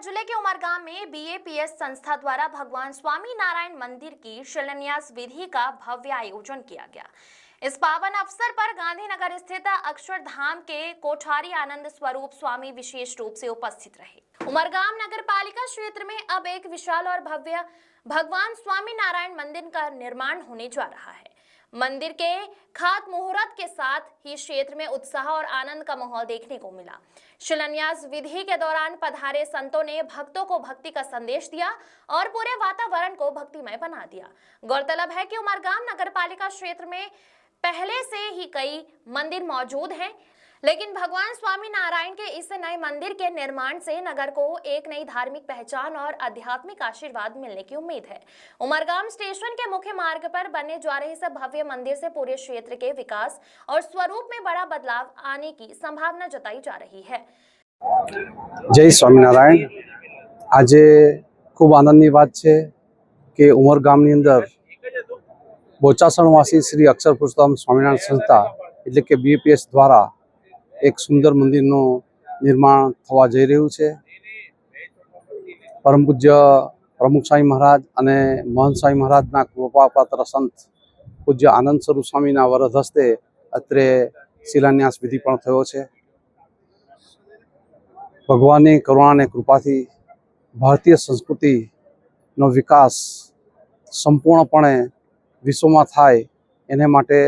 जिले के उमरगाम में बीएपीएस संस्था द्वारा भगवान स्वामी नारायण मंदिर की शिलान्यास विधि का भव्य आयोजन किया गया। इस पावन अवसर पर गांधीनगर स्थित अक्षरधाम के कोठारी आनंद स्वरूप स्वामी विशेष रूप से उपस्थित रहे। उमरगाम नगर पालिका क्षेत्र में अब एक विशाल और भव्य भगवान स्वामी नारायण मंदिर का निर्माण होने जा रहा है। मंदिर के खात मुहूर्त के साथ ही क्षेत्र में उत्साह और आनंद का माहौल देखने को मिला। शिलान्यास विधि के दौरान पधारे संतों ने भक्तों को भक्ति का संदेश दिया और पूरे वातावरण को भक्तिमय बना दिया। गौरतलब है कि उमरगाम नगर पालिका क्षेत्र में पहले से ही कई मंदिर मौजूद हैं, लेकिन भगवान स्वामी नारायण के इस नए मंदिर के निर्माण से नगर को एक नई धार्मिक पहचान और आध्यात्मिक आशीर्वाद मिलने की उम्मीद है। उमरगाम स्टेशन के मुख्य मार्ग पर बनने जा रहे इस भव्य मंदिर से पूरे क्षेत्र के विकास और स्वरूप में बड़ा बदलाव आने की संभावना जताई जा रही है। जय स्वामीनारायण। आज खूब आनंदनी बात है कि उमरगामनी अंदर बोचासणवासी श्री अक्षर पुरुषोत्तम स्वामीनारायण संस्था એટલે કે બીએપીએસ દ્વારા એક સુંદર મંદિરનું નિર્માણ થવા જઈ રહ્યું છે। પરમ પૂજ્ય પ્રમુખ સ્વામી મહારાજ અને મહંત સ્વામી મહારાજના કૃપાપાત્ર સંત પૂજ્ય આનંદ સ્વરૂપ સ્વામીના વરદ હસ્તે અત્રે શિલાન્યાસ વિધિ પણ થયો છે। ભગવાનની કરુણા અને કૃપાથી ભારતીય સંસ્કૃતિનો વિકાસ સંપૂર્ણપણે વિશ્વમાં થાય એને માટે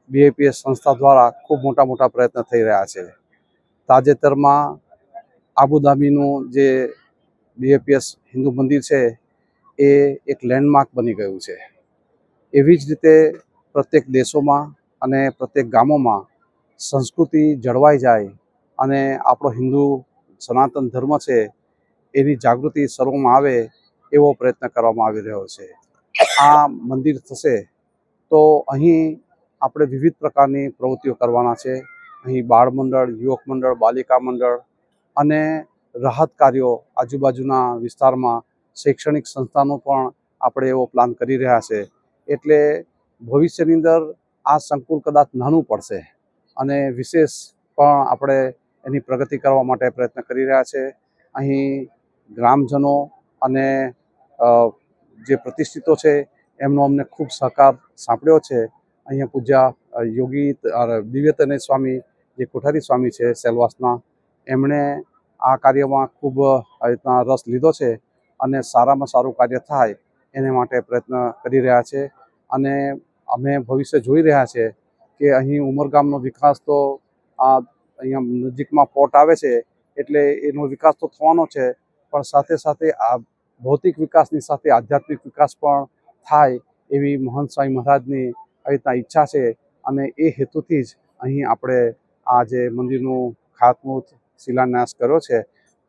बीएपीएस संस्था द्वारा खूब मोटा मोटा प्रयत्न थई रह्या छे। ताजेतरमां आबुधाबीनुं जे बीएपीएस हिंदू मंदिर छे ए एक लैंडमार्क बनी गयुं छे। एवी ज रीते प्रत्येक देशोमां अने प्रत्येक गामोमां संस्कृति जळवाई जाय अने आपणो हिंदू सनातन धर्म छे एनी जागृति सर्वमां आवे एवो प्रयत्न करवामां आवी रह्यो छे। आ मंदिर थशे तो अहीं આપણે વિવિધ પ્રકારની પ્રવૃત્તિઓ કરવાના છે। અહીં બાળ મંડળ, યુવક મંડળ, બાલિકા મંડળ અને રાહત કાર્યો આજુબાજુના વિસ્તારમાં શૈક્ષણિક સંસ્થાનો પણ આપણે એવો પ્લાન કરી રહ્યા છે। એટલે ભવિષ્યની અંદર આ સંકુલ કદાચ નાનું પડશે અને વિશેષ પણ આપણે એની પ્રગતિ કરવા માટે પ્રયત્ન કરી રહ્યા છે। અહીં ગ્રામજનો અને જે પ્રતિષ્ઠિતો છે એમનો અમને ખૂબ સહકાર સાંપડ્યો છે। અહીંયા પૂજ્ય યોગી દિવ્યતનય સ્વામી જે કોઠારી સ્વામી છે સેલવાસના, એમણે આ કાર્યમાં ખૂબ રીતના રસ લીધો છે અને સારામાં સારું કાર્ય થાય એને માટે પ્રયત્ન કરી રહ્યા છે। અને અમે ભવિષ્ય જોઈ રહ્યા છે કે અહીં ઉમરગામનો વિકાસ તો અહીંયા નજીકમાં પોર્ટ આવે છે એટલે એનો વિકાસ તો થવાનો છે, પણ સાથે સાથે આ ભૌતિક વિકાસની સાથે આધ્યાત્મિક વિકાસ પણ થાય એવી મહંત સ્વામી મહારાજની આવી રીતના ઈચ્છા છે અને એ હેતુથી જ અહીં આપણે આ જે મંદિરનું ખાતમુહૂર્ત શિલાન્યાસ કર્યો છે।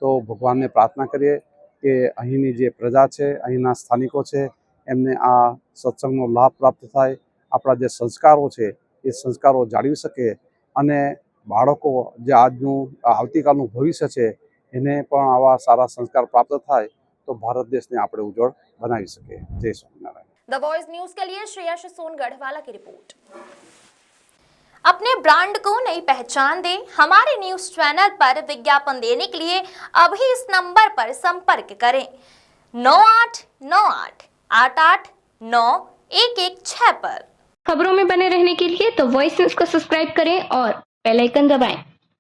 તો ભગવાનને પ્રાર્થના કરીએ કે અહીંની જે પ્રજા છે, અહીંના સ્થાનિકો છે, એમને આ સત્સંગનો લાભ પ્રાપ્ત થાય, આપણા જે સંસ્કારો છે એ સંસ્કારો જાળવી શકે અને બાળકો જે આજનું આવતીકાલનું ભવિષ્ય છે એને પણ આવા સારા સંસ્કાર પ્રાપ્ત થાય તો ભારત દેશને આપણે ઉજ્જવળ બનાવી શકીએ। જય સ્વામિનારાયણ। द वॉइस न्यूज के लिए श्रेयस सोनगढ़वाला की रिपोर्ट। अपने ब्रांड को नई पहचान दें। हमारे न्यूज चैनल पर विज्ञापन देने के लिए अभी इस नंबर पर संपर्क करें 9898889116 पर। खबरों में बने रहने के लिए तो वॉइस न्यूज को सब्सक्राइब करें और बेल आइकन दबाएं।